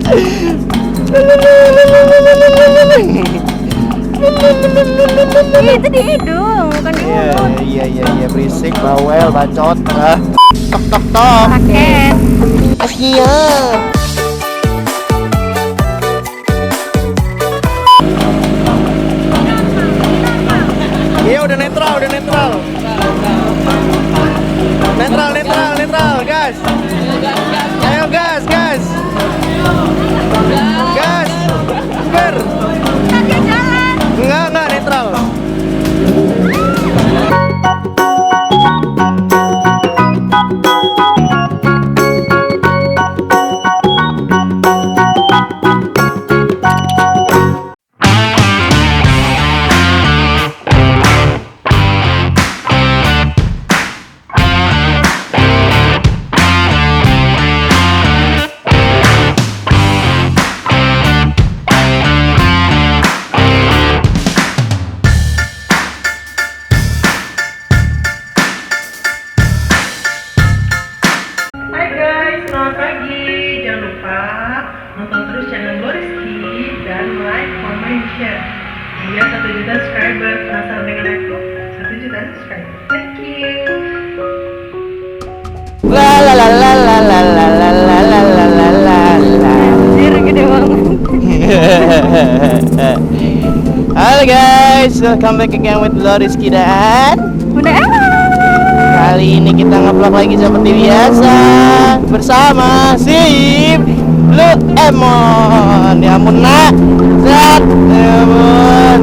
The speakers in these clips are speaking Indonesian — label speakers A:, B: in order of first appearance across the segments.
A: Itu di hidung, bukan di mulut.
B: Iya, berisik, bawel, bacot. Tok tok tok.
A: Paket.
B: Asia. Iya udah netral. Netral, gas. Ayo gas. Gas. Ger.
A: Tadi jalan.
B: Enggak netral.
C: Hai guys, selamat pagi. Jangan lupa nonton terus channel Loriski dan like, comment, share. Biar 1 juta subscriber. Penasaran dengan aku? 1 juta subscriber. Thank you.
B: La.
A: Anjir, gede banget.
B: Halo guys, welcome back again with Loriski dan
A: Udah
B: kali ini kita nge-vlog lagi seperti biasa bersama si Blue Emon. Ya ampun nak, Zat, ya ampun.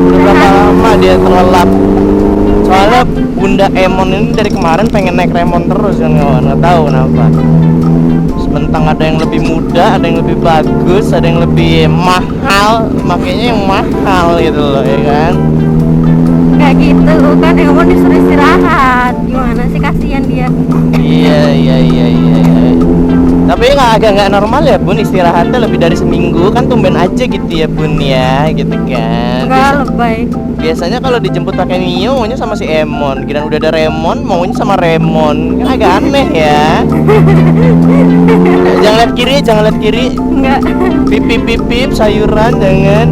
B: Udah berapa lama dia terlelap? Soalnya Bunda Emon ini dari kemarin pengen naik Remon terus kan kawan, nggak tahu kenapa. Sementang ada yang lebih muda, ada yang lebih bagus, ada yang lebih mahal, makanya yang mahal gitu loh ya kan.
A: kayak gitu kan, Emon disuruh istirahat. Gimana sih, kasihan dia.
B: Iya. Tapi agak normal ya Bun, istirahatnya lebih dari seminggu kan, tumben aja gitu ya Bun ya, gitu kan.
A: Enggak lebay.
B: Biasanya kalau dijemput pakai Mio maunya sama si Emon, kira udah ada Remon maunya sama Remon, kan agak aneh ya. Jangan lihat kiri.
A: Enggak.
B: Pip sayuran jangan.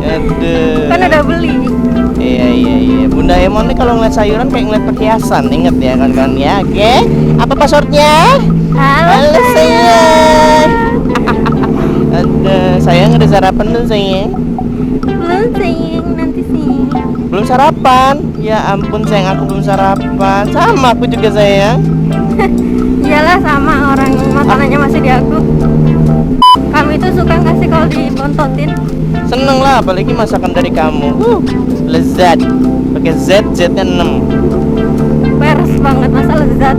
B: Aduh.
A: Kan udah beli.
B: Iya. Bunda Emon nih kalau ngeliat sayuran kayak ngeliat perhiasan, inget ya kan ya. Oke, apa passwordnya? Halo sayang. Sayang udah sarapan belum sayang?
A: Belum sayang, nanti sih.
B: Belum sarapan? Ya ampun sayang, aku belum sarapan. Sama aku juga sayang.
A: Iyalah, sama orang makanannya masih di aku. Kami itu suka nggak sih kalau dibontotin?
B: Seneng lah, apalagi masakan dari kamu. Lezat. Pakai Z-nya 6.
A: Peres banget, masa lezat.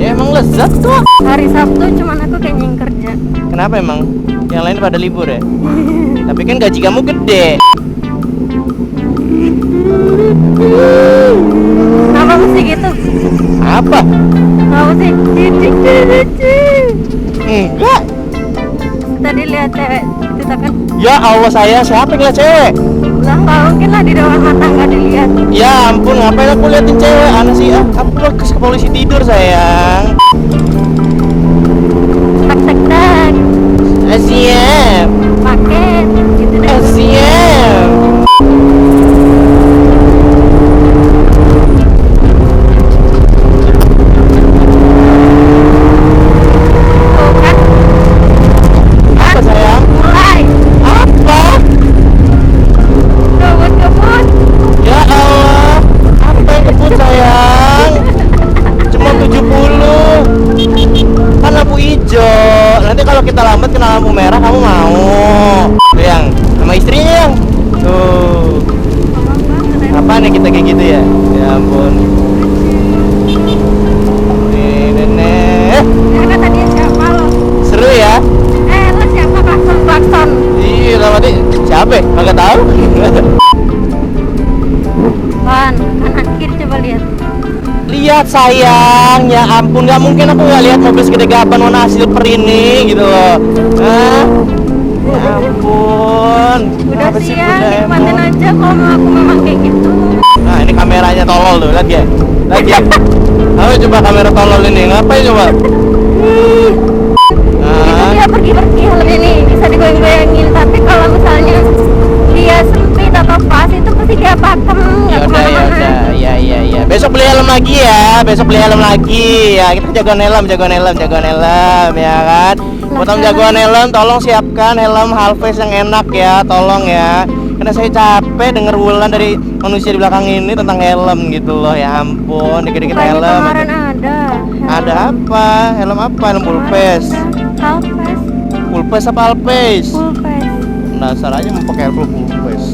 B: Ya emang lezat tuh.
A: Hari Sabtu cuman aku kayaknya yang kerja.
B: Kenapa emang? Yang lain pada libur ya? Tapi kan gaji kamu gede.
A: Kenapa mesti gitu?
B: Apa?
A: Kenapa sih?
B: Enggak.
A: Tadi lihat cewek itu kan?
B: Ya Allah, saya siapa yang ngeliat cewek?
A: Lah nggak mungkin lah, di depan mata nggak dilihat.
B: Ya ampun, ngapain aku liatin cewek? Aneh sih, aku bagus ke polisi tidur sayang.
A: Tak.
B: Siap.
A: Paket gitu deh.
B: Siap.
A: Tuh kan?
B: Apa sayang?
A: Mulai.
B: Apa?
A: Kebut.
B: Ya Allah, apa yang kebut sayang? Cuma 70. Kan lampu hijau. Nanti kalau kita lambat kena lampu merah, kamu mau? Tuh yang sama istrinya yang. Tuh. Apa nih kita kayak gitu ya? Ya ampun. Nenek.
A: Karena tadi siapa lo?
B: Seru ya?
A: Lo siapa klakson?
B: Iya, tadi siapa? Enggak tahu.
A: Kanan kiri coba lihat.
B: Lihat sayang, ya ampun, nggak mungkin aku nggak lihat mobil segede gaban warna silver ini gitu loh. Ya ampun.
A: Udah
B: Kenapa sih
A: siang,
B: Bunda
A: nikmatin
B: Emon?
A: aja kalau aku memang kayak gitu.
B: Nah ini kameranya tolol tuh, lihat ya. Ayo coba kamera tolol ini, ngapain coba? lagi ya, besok beli helm lagi ya. Kita jagoan helm ya kan. Potong jagoan helm, tolong siapkan helm halves yang enak ya, tolong ya. Karena saya capek denger ulan dari manusia di belakang ini tentang helm gitu loh. Ya ampun, dikit-dikit
A: Bukannya
B: helm.
A: kemarin ada.
B: Ada apa? Helm apa? Helm Pulpes.
A: Halves.
B: Pulpes apa Alpes?
A: Pulpes.
B: Dasar aja mau pakai helm Pulpes.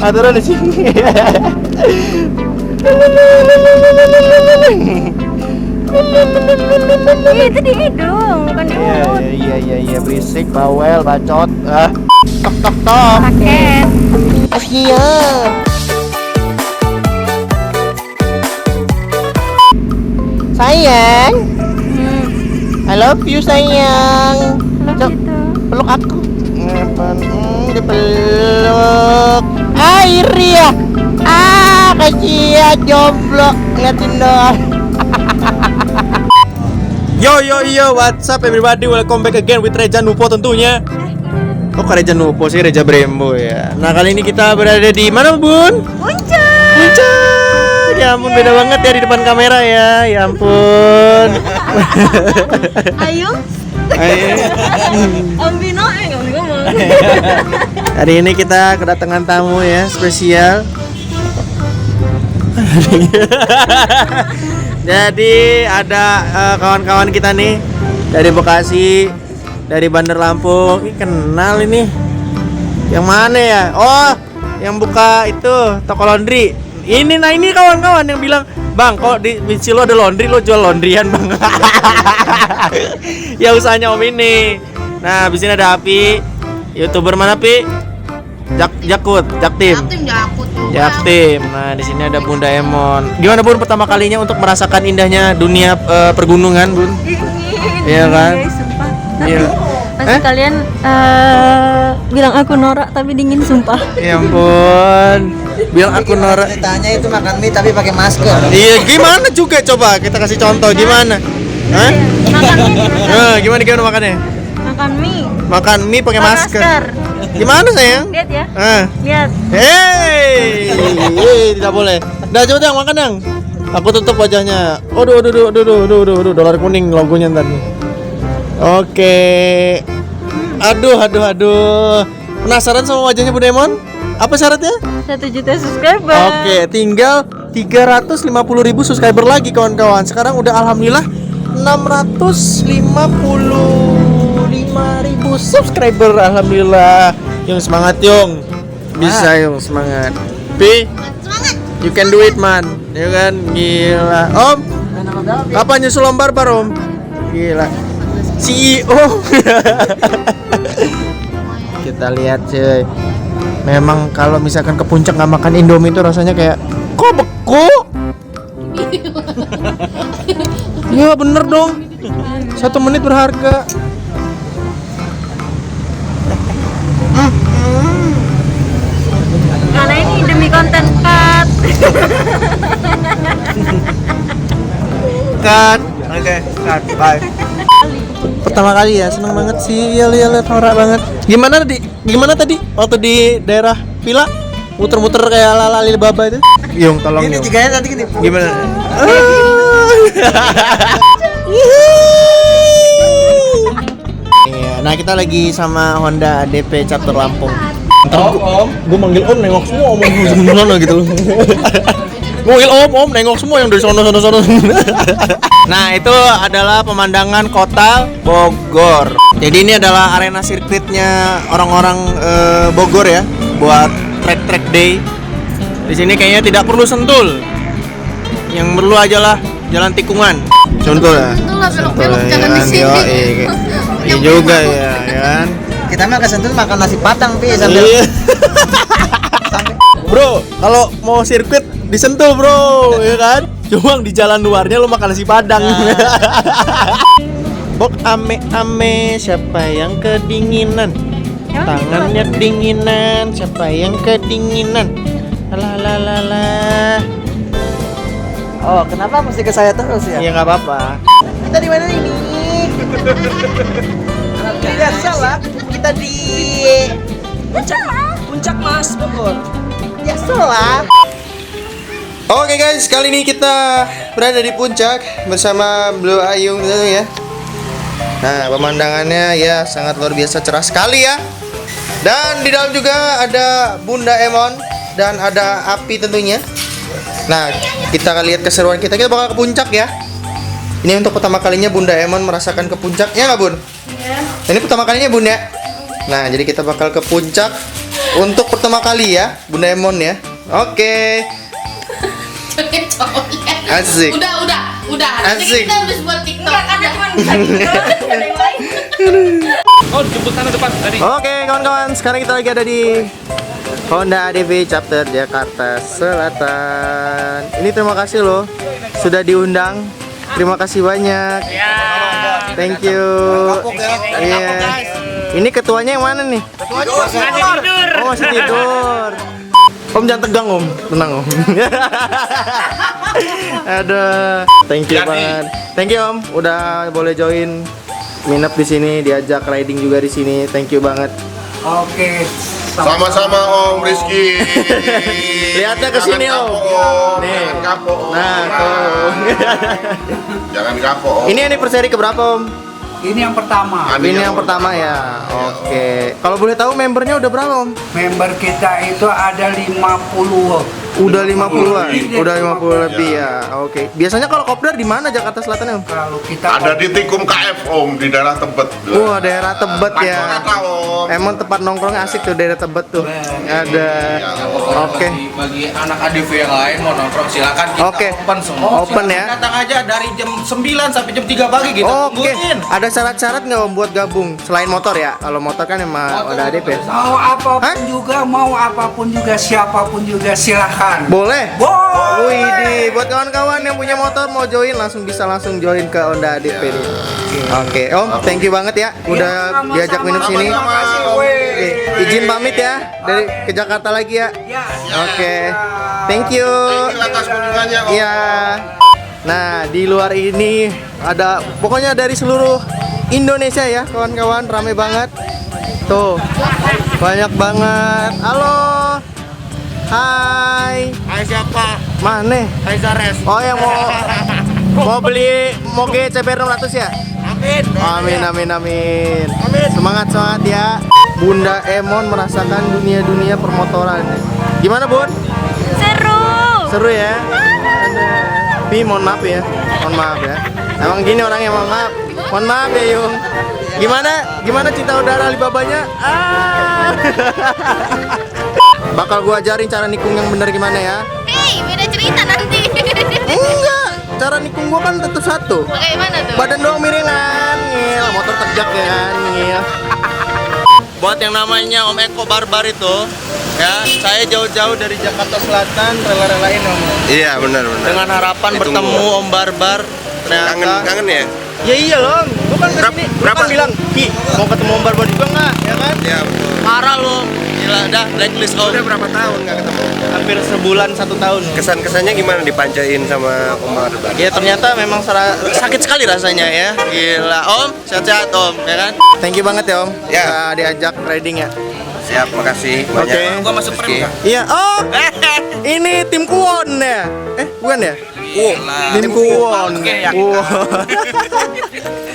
B: Aturan di sini.
A: Itu di hidung, bukan di mulut.
B: Iya berisik, bawel, bacot. Tok.
A: Paket.
B: Asia. Sayang, I love you sayang.
A: Peluk itu.
B: Peluk aku. Dipeluk. Ria. Kasihan jomblo ngeliatin doang.
D: Yo, what's up everybody? Welcome back again with Reja Nupo tentunya. Kok Reja Nupo sih, Reja Brembo ya. Nah, kali ini kita berada di mana, Bun? Puncak. Ya ampun, beda banget ya di depan kamera ya. Ya ampun.
A: Ayo. Ambino ngomong.
D: Hari ini kita kedatangan tamu ya, spesial. Jadi ada kawan-kawan kita nih dari Bekasi, dari Bandar Lampung. Ini kenal ini. Yang mana ya? Oh, yang buka itu toko laundry. Ini kawan-kawan yang bilang, "Bang, kok di Mici lo ada laundry, lo jual laundryan, Bang." Ya usahanya Om ini. Nah, di sini ada Api. YouTuber mana, Pi? Jaktim. Jaktim. Nah, di sini ada Bunda Emon. Gimana, Bun, pertama kalinya untuk merasakan indahnya dunia pergunungan, Bun? Iya kan?
A: Sumpah.
D: Iya.
A: Pasti kalian bilang aku norak tapi dingin sumpah.
D: Ya ampun. Bilang aku norak.
E: Ceritanya itu makan mie tapi pakai masker.
D: Iya, gimana juga coba kita kasih contoh gimana? Hah?
A: Makan mie.
D: Gimana makannya?
A: Makan mie.
D: Makan mie pakai masker. Gimana, sayang?
A: Lihat ya.
D: Ah.
A: Lihat.
D: Hey, tidak boleh. Dah coba Dang, makan Dang. Aku tutup wajahnya. Aduh, dolar kuning logonya ntar nih. Oke. Aduh. Penasaran sama wajahnya Bu Demon? Apa syaratnya?
A: 1 juta subscriber.
D: Oke, tinggal 350.000 subscriber lagi kawan-kawan. Sekarang udah alhamdulillah 655.000 subscriber, alhamdulillah. Yung semangat Yung. Bisa Yung semangat. Pi, you can do it man. Ya kan, gila. Om, kapan nyusul Om Barbar Om? Gila. CEO. Kita lihat cuy. Memang kalau misalkan ke puncak nggak makan Indomie itu rasanya kayak kok beku. Ya bener dong. 1 menit berharga.
A: Karena ini demi konten cut.
D: Cut. Oke, cut. Bye. Pertama kali ya, seneng banget sih. Iya lihat norak banget. Gimana tadi waktu di daerah Villa? Muter-muter kayak lali baba itu. Yung, tolong
E: Ini
D: Yung.
E: jiganya nanti gini.
D: Gimana? Iya, nah kita lagi sama Honda DP Catur Lampung. Om, gue manggil Om nengok semua Om sebenarnya gitu loh. Gue manggil Om nengok semua yang dari sono. Nah itu adalah pemandangan kota Bogor. Jadi ini adalah arena sirkuitnya orang-orang Bogor ya, buat track day. Di sini kayaknya tidak perlu sentul. Yang perlu ajalah jalan tikungan. Sentul ya.
A: Belok-belok jangan di sini.
D: Iya juga ya kan.
E: Kita mah kesentul makan nasi padang pi sambil
D: Iya.
E: sampai
D: Bro, kalau mau sirkuit disentul bro, ya kan? Cuma di jalan luarnya lo makan nasi padang. Bok ame siapa yang kedinginan? Tangannya kedinginan, siapa yang kedinginan? Lalalala.
E: Oh, kenapa mesti ke saya terus ya?
D: Ya nggak apa-apa.
E: Kita di mana ini? Biasalah, kita di puncak Mas Bogor. Biasalah.
D: Oke guys, kali ini kita berada di puncak bersama Blue Ayung tentunya. Nah, pemandangannya ya sangat luar biasa, cerah sekali ya. Dan di dalam juga ada Bunda Emon dan ada api tentunya. Nah, kita akan lihat keseruan kita. Kita bakal ke puncak ya. Ini untuk pertama kalinya Bunda Emon merasakan ke puncak, ya nggak Bun?
A: Iya.
D: Ini pertama kalinya Bun ya. Nah, jadi kita bakal ke puncak untuk pertama kali ya, Bunda Emon ya. Oke. Asik.
F: Udah. Nanti
D: Asik.
F: kita habis buat TikTok.
A: Enggak, karena cuma bisa gitu. Ada yang lain.
B: Oh, jemput sana depan tadi.
D: Oke kawan-kawan, sekarang kita lagi ada di Honda ADV Chapter Jakarta Selatan. Ini terima kasih loh sudah diundang. Terima kasih banyak. Thank you. Iya. Ini ketuanya yang mana nih? Oh, masih tidur. Om jangan tegang Om, tenang Om. Aduh, thank you banget. Thank you Om, udah boleh join nginep di sini, diajak riding juga di sini. Thank you banget.
E: Oke.
G: Sama-sama Om Rizky.
D: Lihatnya ke sini Om. Nih.
G: Jangan kapok Om.
D: Nah, tuh.
G: Jangan kapok Om.
D: Ini anniversary keberapa Om?
E: Ini yang pertama.
D: Ini yang pertama ya. Oke. Kalau boleh tahu membernya udah berapa Om?
E: Member kita itu ada 50.
D: Udah 50-an. Udah 50 lebih ya. Oke. Biasanya kalau kopdar di mana Jakarta Selatan Om?
E: Kalau kita
G: Ada di Tikum KF Om di daerah Tebet.
D: Wah, daerah Tebet ya.
G: Pancoran Om.
D: Emang tempat nongkrongnya asik tuh daerah Tebet tuh. Ada. Oke.
H: Bagi anak ADV yang lain mau nongkrong silakan, kita
D: Oke.
H: open semua.
D: Open
H: Silakan
D: ya.
H: Datang aja dari jam 9 sampai jam 3 pagi kita
D: Oke.
H: tungguin.
D: Ada syarat-syarat nggak Om buat gabung selain motor ya? Kalau motor kan emang ada ADP.
E: mau apapun
D: Hah?
E: juga, mau apapun juga, siapapun juga silahkan.
D: Boleh.
E: Boleh.
D: Wih, buat kawan-kawan yang punya motor mau join langsung bisa langsung join ke Honda ADP nih. Oke, Om, thank you banget ya udah
E: Sama-sama.
D: diajak minum sini.
E: Terima kasih, weh.
D: Oke, izin pamit ya dari ke Jakarta lagi ya.
E: Ya.
D: Oke. Thank you.
G: Thank you atas kunjungannya Om.
D: Iya. Nah, di luar ini ada pokoknya dari seluruh Indonesia ya, kawan-kawan, rame banget. Tuh. Banyak banget. Halo. Hai.
B: Hai siapa?
D: Mana?
B: Hai Zares.
D: Oh, yang mau beli Moge CBR 600 ya?
B: Amin.
D: Amin. Semangat ya. Bunda Emon merasakan dunia permotoran. Gimana, Bun? Seru ya? Tapi mohon maaf ya. Emang gini orangnya, mohon maaf. Mohon maaf ya, Yung. Gimana cinta udara Alibabanya? Bakal gua ajarin cara nikung yang bener gimana ya.
F: Hei, beda cerita nanti.
D: Enggak, cara nikung gua kan tetap satu.
F: Bagaimana tuh?
D: Badan doang miringan, ngil, motor tegak ya kan, ngil. Buat yang namanya Om Eko Barbar itu, ya, saya jauh-jauh dari Jakarta Selatan rela-relain Om.
G: Iya benar.
D: Dengan harapan
G: Ditunggu.
D: bertemu Om Barbar. Ternyata
G: Kangen ya?
D: Ya iya Om, gua kan kesini, gua kan bilang, Ki, mau ketemu Om Barbar juga nggak, ya kan?
G: Iya betul.
D: Parah lo, gila, dah blacklist Om.
G: Udah berapa tahun nggak ketemu?
D: Hampir sebulan, 1 tahun.
G: Kesan-kesannya gimana dipanjain sama Om Barbar?
D: Ya ternyata memang sakit sekali rasanya ya. Gila Om, sehat-sehat Om, ya kan? Thank you banget ya Om.
G: Ya.
D: Bisa diajak riding ya.
G: Siap, makasih
D: Oke.
G: banyak.
H: Gua masuk frame nggak?
D: Iya. Oh, ini tim Kuwon ya? Bukan ya? Tim Kuwon.
H: Oke, ya.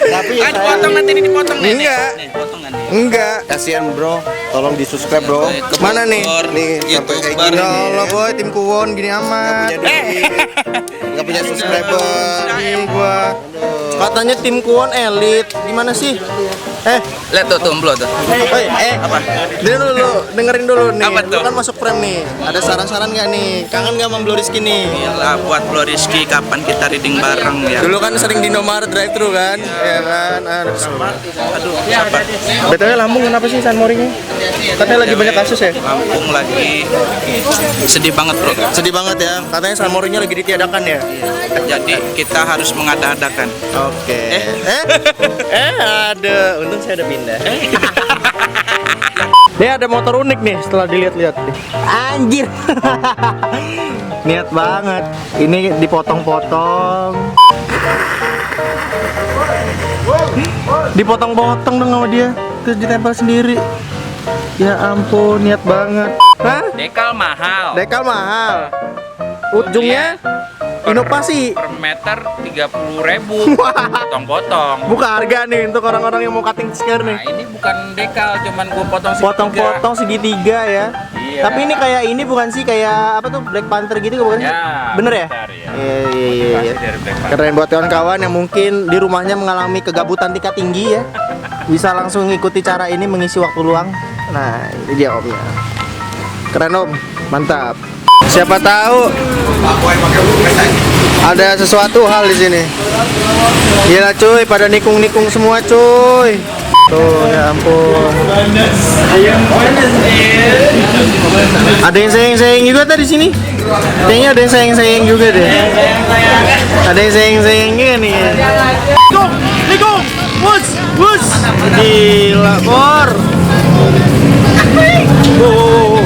D: Tapi
H: Kan dipotong nanti ini dipotong nih.
D: Enggak.
H: Nih, potong kan nih.
D: Enggak.
G: Kasihan bro, tolong di subscribe bro.
D: Mana nih?
G: Nih sampai kayak
H: YouTuber.
G: gini.
D: Ya Allah boy, tim Kuwon gini amat.
G: Nggak punya subscriber.
D: Nih gua. Katanya tim Kuwon elit. Gimana sih?
H: Lihat tuh tumblo tuh.
D: Apa? Dengerin dulu nih.
H: Apa
D: Lu
H: tuh?
D: kan masuk frame nih. Ada saran-saran nggak nih? Kangen nggak sama Blue Rizky nih?
H: Gila, buat Bro Rizky kapan kita reading bareng ya?
D: Dulu kan sering di Indomaret drive-thru kan? Iya kan?
H: Aduh, siapa?
D: BTW Lampung kenapa sih San Morinya? Katanya lagi banyak kasus ya?
H: Lampung lagi sedih banget bro.
D: Sedih banget ya. Katanya San Morinya lagi ditiadakan ya?
H: Jadi kita harus mengada-adakan.
D: Oke. Ada. Untung saya udah pindah. Dia ada motor unik nih setelah dilihat-lihat nih. Anjir. Niat banget. Ini dipotong-potong. Dipotong-potong dong sama dia. Terus ditempel sendiri. Ya ampun, niat banget. Hah?
H: Dekal mahal.
D: Dekal mahal. ujungnya inovasi.
I: Per meter 30.000. Potong-potong.
D: Buka harga nih untuk orang-orang yang mau cutting scare
I: Nah,
D: nih.
I: ini bukan dekal, cuman gua potong segitiga.
D: Potong-potong segitiga ya.
I: Iya.
D: Tapi ini kayak ini bukan sih kayak apa tuh Black Panther gitu bukan sih?
I: Ya,
D: Bener ya?
I: benar, ya.
D: Iya.
I: Motivasi dari Black Panther.
D: Keren buat kawan-kawan yang mungkin di rumahnya mengalami kegabutan tingkat tinggi ya. Bisa langsung ngikuti cara ini mengisi waktu luang. Nah, ini dia omnya. Keren om, mantap. Siapa tahu ada sesuatu hal di sini. Gila cuy, pada nikung-nikung semua cuy. Tuh, ya ampun. Ada yang sayang-sayang juga tadi sini. Kayaknya ada yang sayang-sayang juga deh. Ada yang sayang-sayang juga nih. Nikung, wus, wus. Gila, Bor. Wow.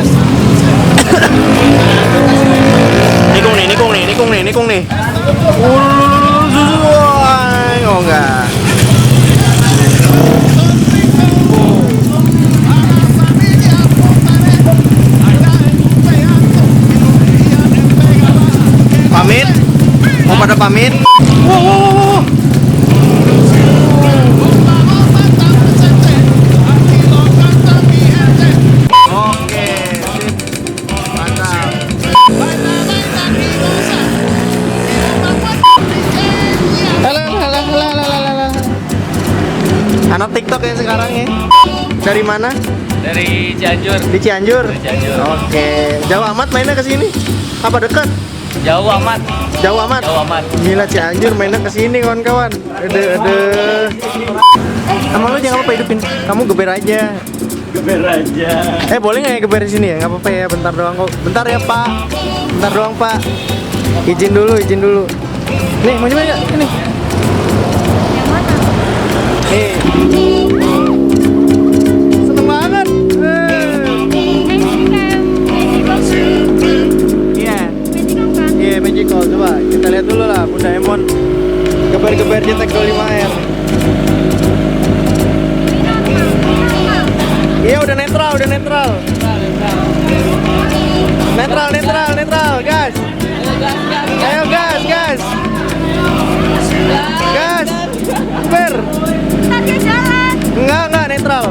D: Nikung nih. Oh enggak. Pamit? Mau pada pamit? Wow. Oke, sip. Mantap. Halo. Anak TikTok ya sekarang ya? Dari mana?
I: Dari Cianjur.
D: Di Cianjur?
I: Dari Cianjur.
D: Oke. Jauh amat mainnya ke sini? Apa dekat?
I: Jauh amat.
D: Jauh amat?
I: Jauh amat.
D: Gila Cianjur mainnya ke sini kawan-kawan. Ada. Sama lu jangan apa hidupin. Kamu geber aja. Boleh nggak ya geber di sini ya? Nggak apa-apa ya, bentar doang kok. Bentar ya Pak. Bentar doang Pak. Izin dulu. Nih, mau coba nggak? Ini.
A: Yang mana?
D: Nih. Seneng banget. Iya. Iya, magical. Coba kita lihat dulu lah Bunda Emon. Geber-geber di Tegol 5R. Iya, udah netral. Netral, gas. Ayo gas. Gas. Ber.
A: Tadi jalan.
D: Enggak, netral.